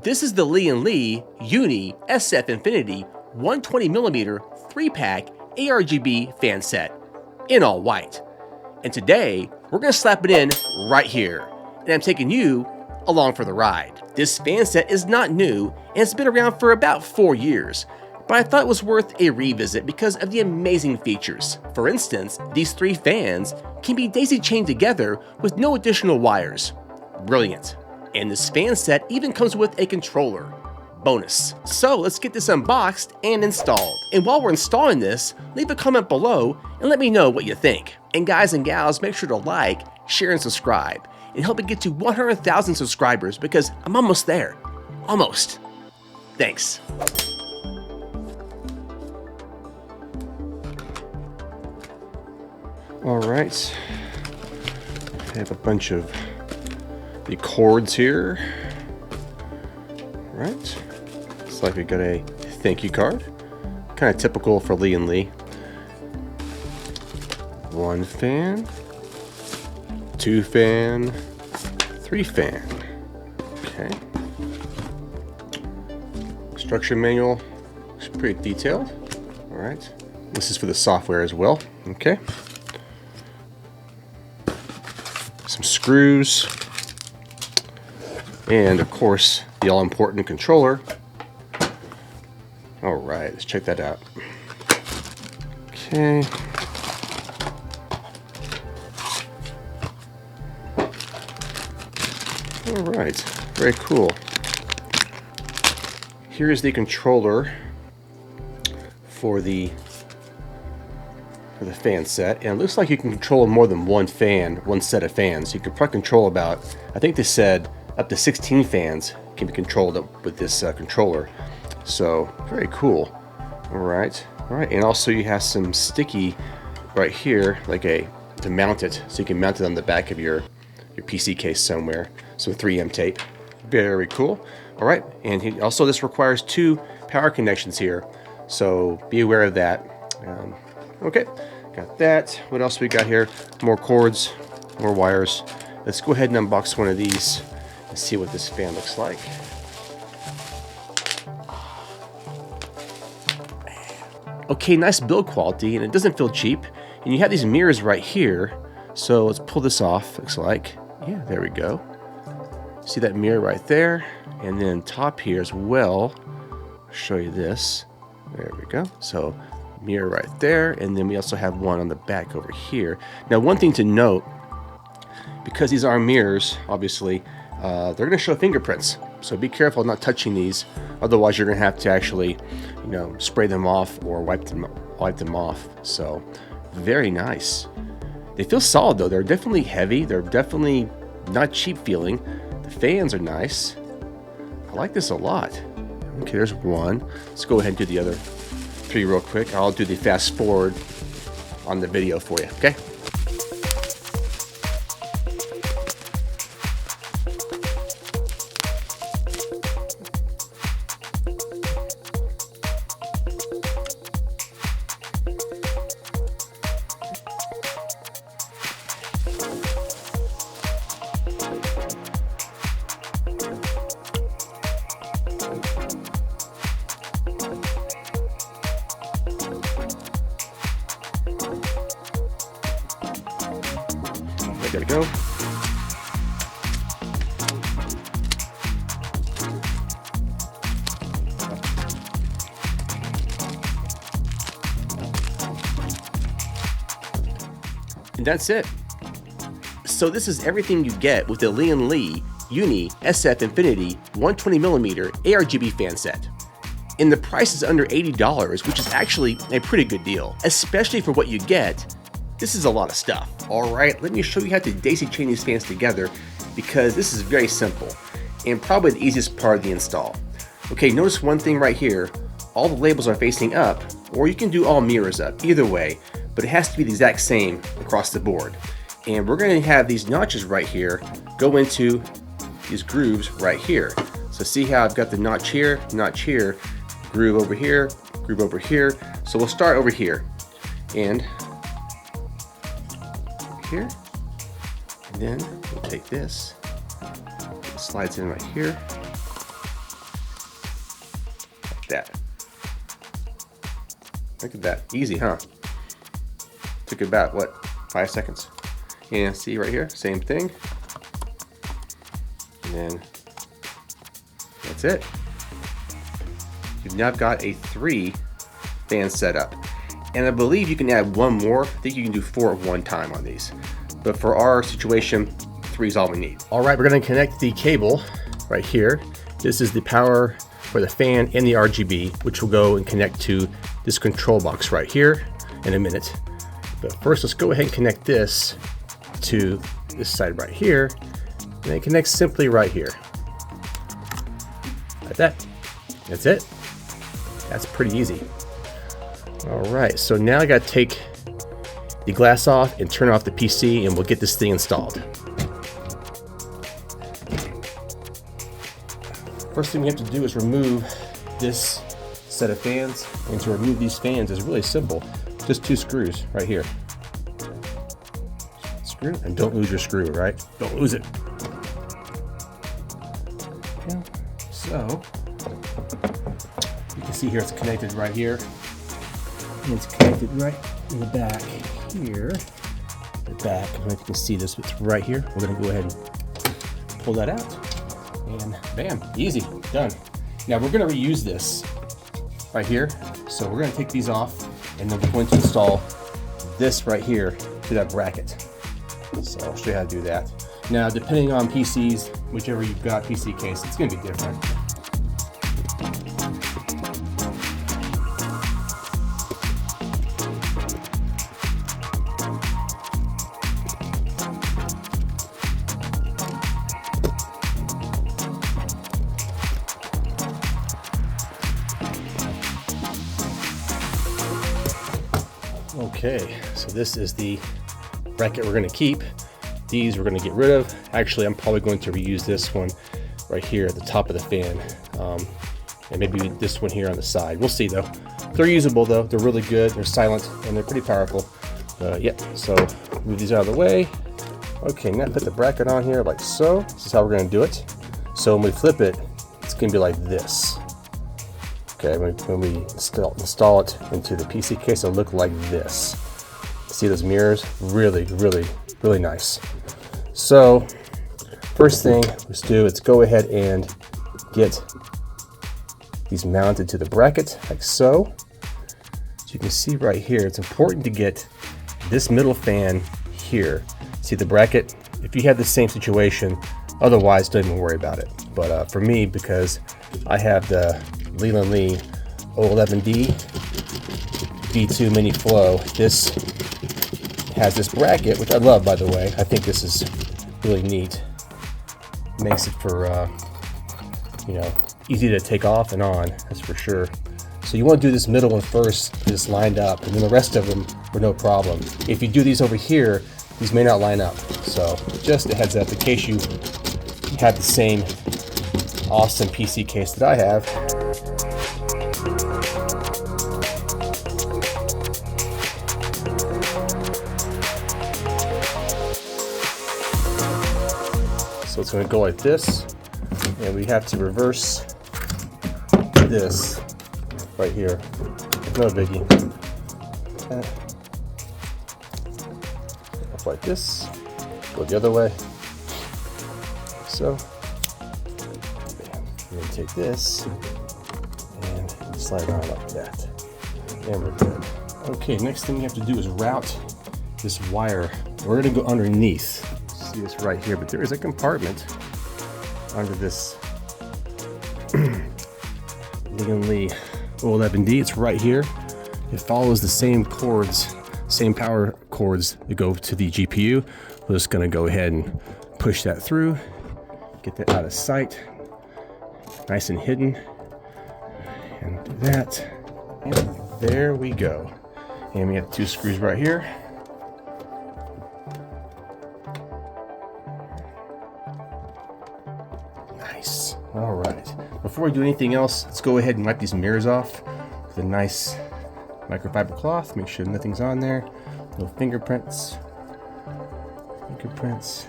This is the Lian Uni SF Infinity 120mm 3-pack ARGB fan set in all white. And today, we're going to slap it in right here. And I'm taking you along for the ride. This fan set is not new and it's been around for about 4 years, but I thought it was worth a revisit because of the amazing features. For instance, these 3 fans can be daisy-chained together with no additional wires. Brilliant. And this fan set even comes with a controller. Bonus. So let's get this unboxed and installed. And while we're installing this, leave a comment below and let me know what you think. And guys and gals, make sure to like, share, and subscribe, and help it get to 100,000 subscribers because I'm almost there. Almost. Thanks. All right. I have a bunch of the cords here. All right. Looks like we got a thank you card. Kind of typical for Lian Li. 1 fan, 2 fan, 3 fan. Okay. Instruction manual is pretty detailed. All right. This is for the software as well. Okay. Some screws. And of course, the all-important controller. All right, let's check that out. Okay. All right, very cool. Here's the controller for the fan set, and it looks like you can control more than one set of fans. You could probably control about, I think they said, up to 16 fans can be controlled with this controller. So very cool. All right, and also you have some sticky right here, like to mount it, so you can mount it on the back of your PC case somewhere. Some 3M tape. Very cool. All right, and also this requires 2 power connections here, so be aware of that. Okay, got that. What else we got here? More cords, more wires. Let's go ahead and unbox one of these and see what this fan looks like. Okay, nice build quality, and it doesn't feel cheap. And you have these mirrors right here. So let's pull this off, looks like. Yeah, there we go. See that mirror right there? And then top here as well. I'll show you this. There we go. So mirror right there, and then we also have one on the back over here. Now, one thing to note, because these are mirrors, obviously, they're going to show fingerprints. So be careful not touching these, otherwise you're going to have to actually, spray them off or wipe them off. So very nice. They feel solid though. They're definitely heavy. They're definitely not cheap feeling. The fans are nice. I like this a lot. Okay, there's one. Let's go ahead and do the other 3 real quick. I'll do the fast forward on the video for you, okay? There we go. And that's it. So this is everything you get with the Lian Li Uni SF Infinity 120mm ARGB fan set. And the price is under $80, which is actually a pretty good deal, especially for what you get. This is a lot of stuff. All right, let me show you how to daisy chain these fans together because this is very simple and probably the easiest part of the install. Okay, notice one thing right here. All the labels are facing up, or you can do all mirrors up, either way, but it has to be the exact same across the board. And we're going to have these notches right here go into these grooves right here. So see how I've got the notch here, groove over here, groove over here. So we'll start over here. And here, and then we'll take this, it slides in right here, that. Look at that. Easy, huh? Took about, what, 5 seconds? And see right here, same thing. And then that's it. You've now got a 3 fan setup. And I believe you can add 1 more. I think you can do 4 at one time on these. But for our situation, 3 is all we need. All right, we're gonna connect the cable right here. This is the power for the fan and the RGB, which will go and connect to this control box right here in a minute. But first, let's go ahead and connect this to this side right here. And it connects simply right here. Like that. That's it. That's pretty easy. All right, so now I gotta take the glass off and turn off the PC, and we'll get this thing installed. First thing we have to do is remove this set of fans, and to remove these fans is really simple. Just 2 screws right here. Screw, and don't lose your screw, right? Don't lose it. Okay. So, you can see here it's connected right here. And it's connected right in the back here. The back, I don't know if you can see this, it's right here. We're gonna go ahead and pull that out. And bam, easy, done. Now we're gonna reuse this right here. So we're gonna take these off, and then we're going to install this right here to that bracket. So I'll show you how to do that. Now, depending on PCs, whichever you've got PC case, it's gonna be different. Okay, so this is the bracket we're going to keep. These we're going to get rid of. Actually, I'm probably going to reuse this one right here at the top of the fan, and maybe this one here on the side. We'll see though. They're usable though. They're really good. They're silent and they're pretty powerful. Yeah, so move these out of the way. Okay, now put the bracket on here like so. This is how we're going to do it. So when we flip it, it's going to be like this. Okay, when we install it into the PC case, it'll look like this. See those mirrors? Really, really, really nice. So, first thing let's do is go ahead and get these mounted to the bracket, like so. As you can see right here, it's important to get this middle fan here. See the bracket? If you have the same situation, otherwise don't even worry about it. But for me, because I have the Lian 011D V2 mini flow, this has this bracket, which I love, by the way. I think this is really neat. Makes it for you know, easy to take off and on, that's for sure. So you want to do this middle one first, just lined up, and then the rest of them are no problem. If you do these over here, these may not line up. So just a heads up in case you have the same awesome PC case that I have. So it's going to go like this, and we have to reverse this right here. No biggie. Up like this, go the other way. So, we're going to take this and slide it on like that. And we're good. Okay, next thing we have to do is route this wire. We're going to go underneath. See this right here, but there is a compartment under this Lian 011D. It's right here. It follows the same cords, same power cords that go to the GPU. We're just going to go ahead and push that through, get that out of sight, nice and hidden, and do that. And there we go. And we have 2 screws right here. Nice. All right. Before we do anything else, let's go ahead and wipe these mirrors off with a nice microfiber cloth. Make sure nothing's on there. No fingerprints. Fingerprints.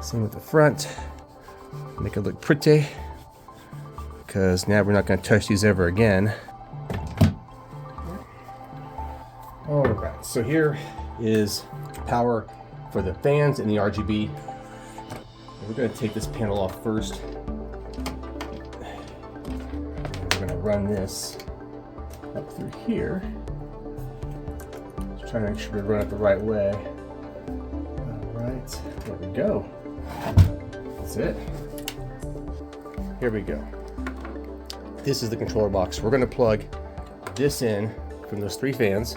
Same with the front. Make it look pretty. because now we're not going to touch these ever again. All right, so here is power for the fans and the RGB. We're going to take this panel off first. And we're going to run this up through here. Just trying to make sure we run it the right way. All right, there we go. That's it. Here we go. This is the controller box. We're going to plug this in from those 3 fans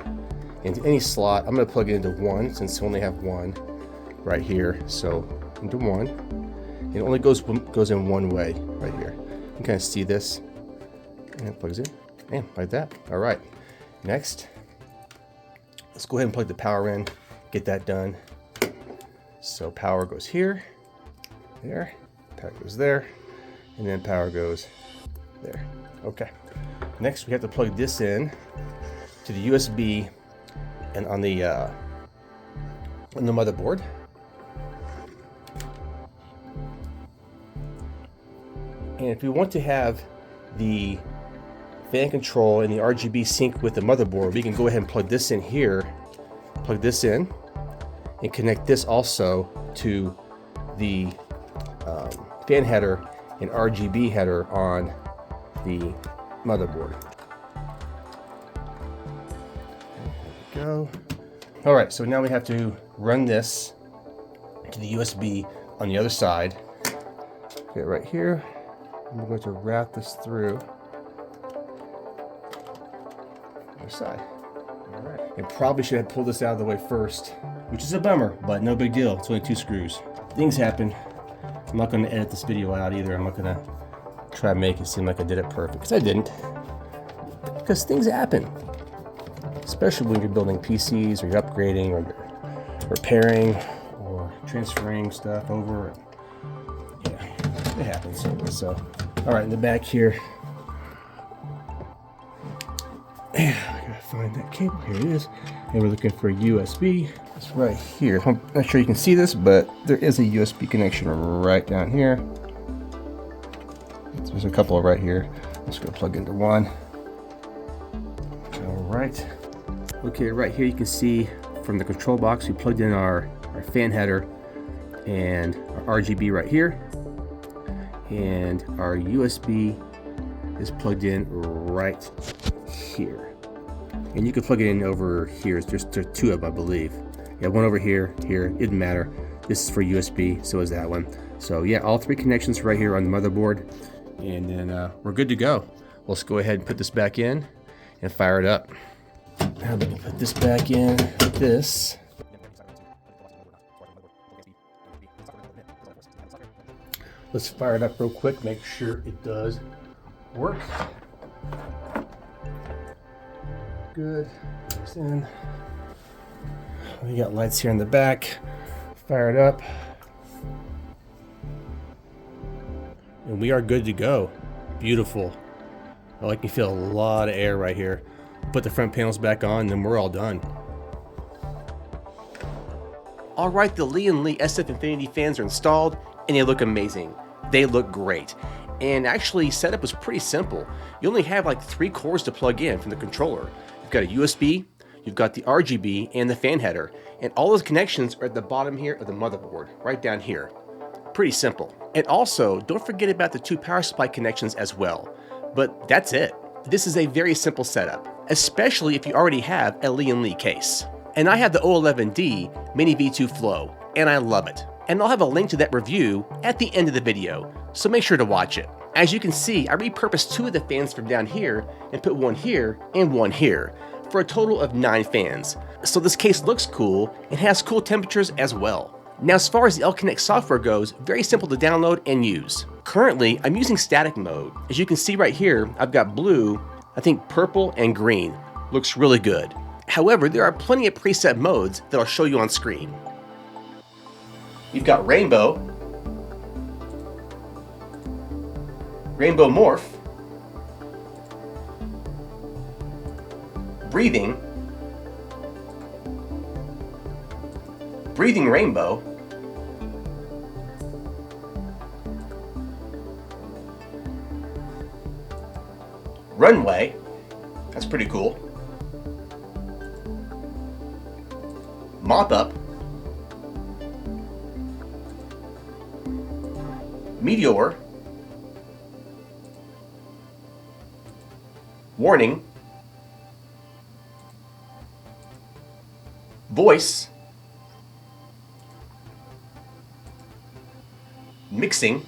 into any slot. I'm going to plug it into one since we only have one right here. So into one. And it only goes in one way right here. You can kind of see this. And it plugs in. Bam, like that. All right. Next, let's go ahead and plug the power in. Get that done. So power goes here, there, power goes there, and then power goes there. Okay. Next, we have to plug this in to the USB and on the motherboard. And if we want to have the fan control and the RGB sync with the motherboard, we can go ahead and plug this in here, plug this in, and connect this also to the fan header and RGB header on the motherboard. There we go. All right, so now we have to run this to the USB on the other side. Okay, right here. I'm going to route this through the other side. All right. I probably should have pulled this out of the way first, which is a bummer, but no big deal. It's only 2 screws. Things happen. I'm not going to edit this video out either. I'm not going to try to make it seem like I did it perfect, because I didn't. Because things happen, especially when you're building PCs or you're upgrading or you're repairing or transferring stuff over. Yeah, it happens. So, all right, in the back here. Yeah, I gotta find that cable. Here it is. And we're looking for a USB. It's right here. I'm not sure you can see this, but there is a USB connection right down here. There's a couple right here. I'm just gonna plug into one. All right. Okay, right here you can see from the control box, we plugged in our fan header and our RGB right here. And our USB is plugged in right here. And you can plug it in over here. There's 2 of them, I believe. Yeah, one over here, here, it didn't matter. This is for USB, so is that one. So yeah, all 3 connections right here on the motherboard. And then we're good to go. Let's go ahead and put this back in and fire it up. Now we can put this back in with this. Let's fire it up real quick, make sure it does work. Good. This in. We got lights here in the back. Fire it up. And we are good to go. Beautiful. I can feel a lot of air right here. Put the front panels back on, and then we're all done. All right, the Lian Li SF Infinity fans are installed, and they look amazing. They look great. And actually, setup was pretty simple. You only have like 3 cords to plug in from the controller. You've got a USB, you've got the RGB, and the fan header. And all those connections are at the bottom here of the motherboard, right down here. Pretty simple. And also, don't forget about the 2 power supply connections as well. But that's it. This is a very simple setup, especially if you already have a Lian Li case. And I have the O11D Mini V2 Flow, and I love it. And I'll have a link to that review at the end of the video, so make sure to watch it. As you can see, I repurposed 2 of the fans from down here and put one here and one here, for a total of 9 fans. So this case looks cool and has cool temperatures as well. Now, as far as the L-Connect software goes, very simple to download and use. Currently, I'm using static mode. As you can see right here, I've got blue, I think purple, and green. Looks really good. However, there are plenty of preset modes that I'll show you on screen. You've got rainbow, rainbow morph, breathing, breathing rainbow, Runway. That's pretty cool. Mop-up. Meteor. Warning. Voice. Mixing.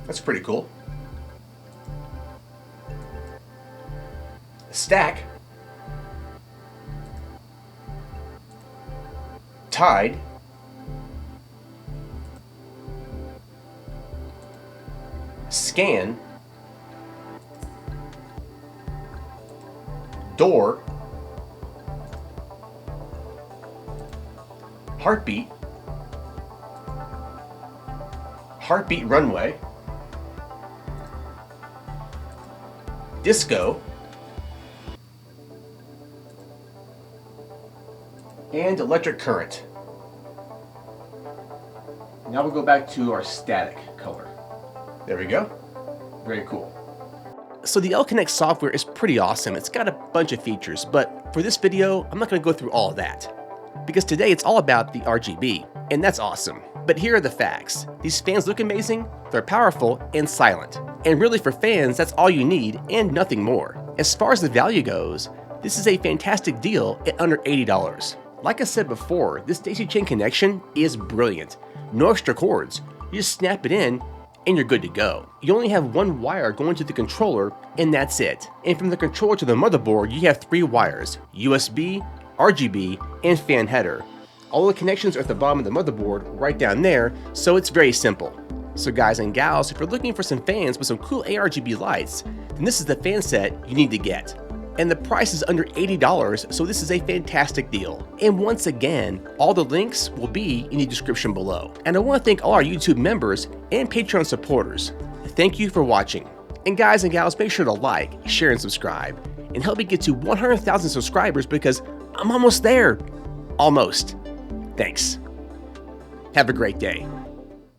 That's pretty cool. Stack. Tide. Scan. Door. Heartbeat. Heartbeat runway. Disco. And electric current. Now we'll go back to our static color. There we go. Very cool. So the L-Connect software is pretty awesome. It's got a bunch of features, but for this video, I'm not going to go through all of that. Because today it's all about the RGB, and that's awesome. But here are the facts. These fans look amazing, they're powerful, and silent. And really for fans, that's all you need, and nothing more. As far as the value goes, this is a fantastic deal at under $80. Like I said before, this daisy chain connection is brilliant. No extra cords. You just snap it in, and you're good to go. You only have one wire going to the controller, and that's it. And from the controller to the motherboard, you have 3 wires: USB, RGB, and fan header. All the connections are at the bottom of the motherboard, right down there, so it's very simple. So guys and gals, if you're looking for some fans with some cool ARGB lights, then this is the fan set you need to get. And the price is under $80, so this is a fantastic deal. And once again, all the links will be in the description below. And I want to thank all our YouTube members and Patreon supporters. Thank you for watching. And guys and gals, make sure to like, share, and subscribe, and help me get to 100,000 subscribers because I'm almost there. Almost. Thanks. Have a great day.